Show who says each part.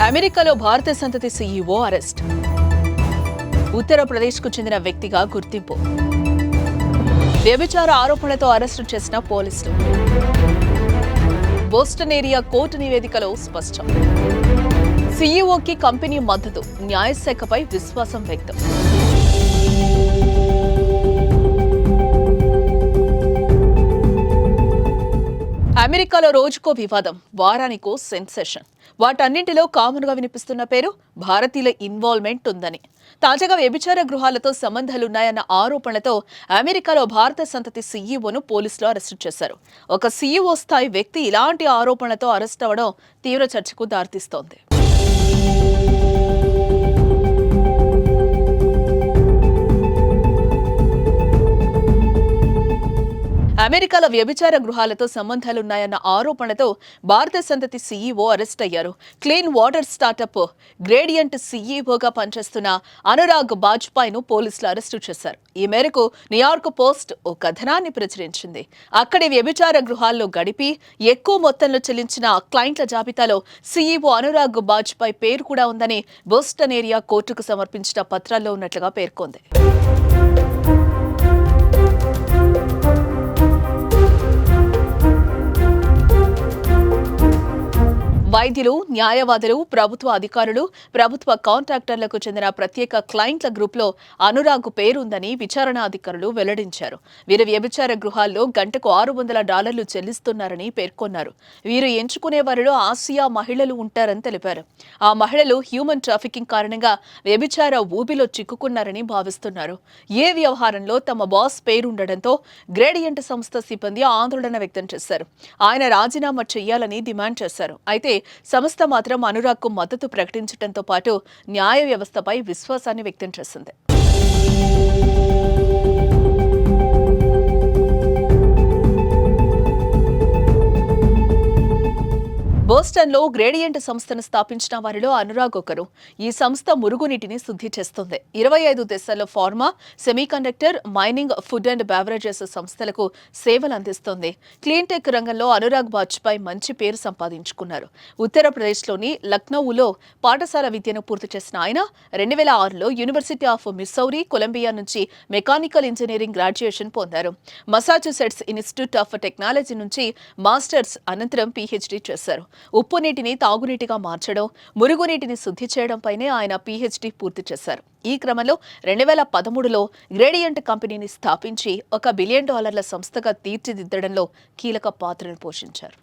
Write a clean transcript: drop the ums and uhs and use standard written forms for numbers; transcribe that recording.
Speaker 1: అమెరికాలో భారత సంతతి సీఈఓ అరెస్ట్. ఉత్తరప్రదేశ్కు చెందిన వ్యక్తిగా గుర్తింపు. వ్యభిచార ఆరోపణలతో అరెస్టు చేసిన పోలీసులు. బోస్టన్ ఏరియా కోర్టు నివేదికలో స్పష్టం. సీఈఓకి కంపెనీ మద్దతు, న్యాయశాఖపై విశ్వాసం వ్యక్తం. అమెరికాలో రోజుకో వివాదం, వారానికో సెన్సేషన్. వాటన్నింటిలో కామన్ గా వినిపిస్తున్న పేరు భారతీయుల ఇన్వాల్వ్మెంట్ ఉందని. తాజాగా వ్యభిచార గృహాలతో సంబంధాలున్నాయన్న ఆరోపణలతో అమెరికాలో భారత సంతతి సీఈఓను పోలీసులు అరెస్టు చేశారు. ఒక సీఈఓ స్థాయి వ్యక్తి ఇలాంటి ఆరోపణలతో అరెస్ట్ అవ్వడం తీవ్ర చర్చకు దారితీస్తోంది. అమెరికాలో వ్యభిచార గృహాలతో సంబంధాలున్నాయన్న ఆరోపణలతో భారత సంతతి సీఈఓ అరెస్ట్ అయ్యారు. క్లీన్ వాటర్ స్టార్టప్ గ్రేడియంట్ సీఈఓగా పనిచేస్తున్న అనురాగ్ బాజ్పాయ్ను పోలీసులు అరెస్టు చేశారు. ఈ మేరకు న్యూయార్క్ పోస్ట్ ఓ కథనాన్ని ప్రచురించింది. అక్కడి వ్యభిచార గృహాల్లో గడిపి ఎక్కువ మొత్తంలో చెల్లించిన క్లయింట్ల జాబితాలో సీఈఓ అనురాగ్ బాజ్పాయ్ పేరు కూడా ఉందని బోస్టన్ ఏరియా కోర్టుకు సమర్పించిన పత్రాల్లో ఉన్నట్లుగా పేర్కొంది. వైద్యులు, న్యాయవాదులు, ప్రభుత్వ అధికారులు, ప్రభుత్వ కాంట్రాక్టర్లకు చెందిన ప్రత్యేక క్లయింట్ల గ్రూప్లో అనురాగ్ పేరుందని విచారణ అధికారులు వెల్లడించారు. వీరు వ్యభిచార గృహాల్లో గంటకు $600 చెల్లిస్తున్నారని పేర్కొన్నారు. వీరు ఎంచుకునే వారిలో ఆసియా మహిళలు ఉంటారని తెలిపారు. ఆ మహిళలు హ్యూమన్ ట్రాఫికింగ్ కారణంగా వ్యభిచార ఊబిలో చిక్కుకున్నారని భావిస్తున్నారు. ఏ వ్యవహారంలో తమ బాస్ పేరుండడంతో గ్రేడియంట్ సంస్థ సిబ్బంది ఆందోళన వ్యక్తం చేశారు. ఆయన రాజీనామా చేయాలని డిమాండ్ చేశారు. అయితే సంస్థ మాత్రం అనురాగ్కు మద్దతు ప్రకటించడంతో పాటు న్యాయ వ్యవస్థపై విశ్వాసాన్ని వ్యక్తం చేసింది. బోస్టన్లో గ్రేడియంట్ సంస్థను స్థాపించిన వారిలో అనురాగ్ ఒకరు. ఈ సంస్థ మురుగునీటిని శుద్ధి చేస్తుంది. 25 దేశాల్లో pharma, semiconductor, mining, food and beverages సంస్థలకు సేవలు అందిస్తోంది. క్లీన్టెక్ రంగంలో అనురాగ్ బాజ్పాయ్ మంచి పేరు సంపాదించుకున్నారు. ఉత్తరప్రదేశ్లోని లక్నోలో పాఠశాల విద్యను పూర్తి చేసిన ఆయన 2006లో యూనివర్సిటీ ఆఫ్ మిస్సౌరీ, కొలంబియా నుంచి మెకానికల్ ఇంజనీరింగ్ గ్రాడ్యుయేషన్ పొందారు. మసాచుసెట్స్ ఇన్స్టిట్యూట్ ఆఫ్ టెక్నాలజీ నుంచి మాస్టర్స్ అనంతరం పీహెచ్డీ చేశారు. ఉప్పు నీటిని తాగునీటిగా మార్చడం, మురుగునీటిని శుద్ధి చేయడంపైనే ఆయన పీహెచ్డీ పూర్తి చేశారు. ఈ క్రమంలో 2013లో గ్రేడియంట్ కంపెనీని స్థాపించి $1 బిలియన్ సంస్థగా తీర్చిదిద్దడంలో కీలక పాత్రను పోషించారు.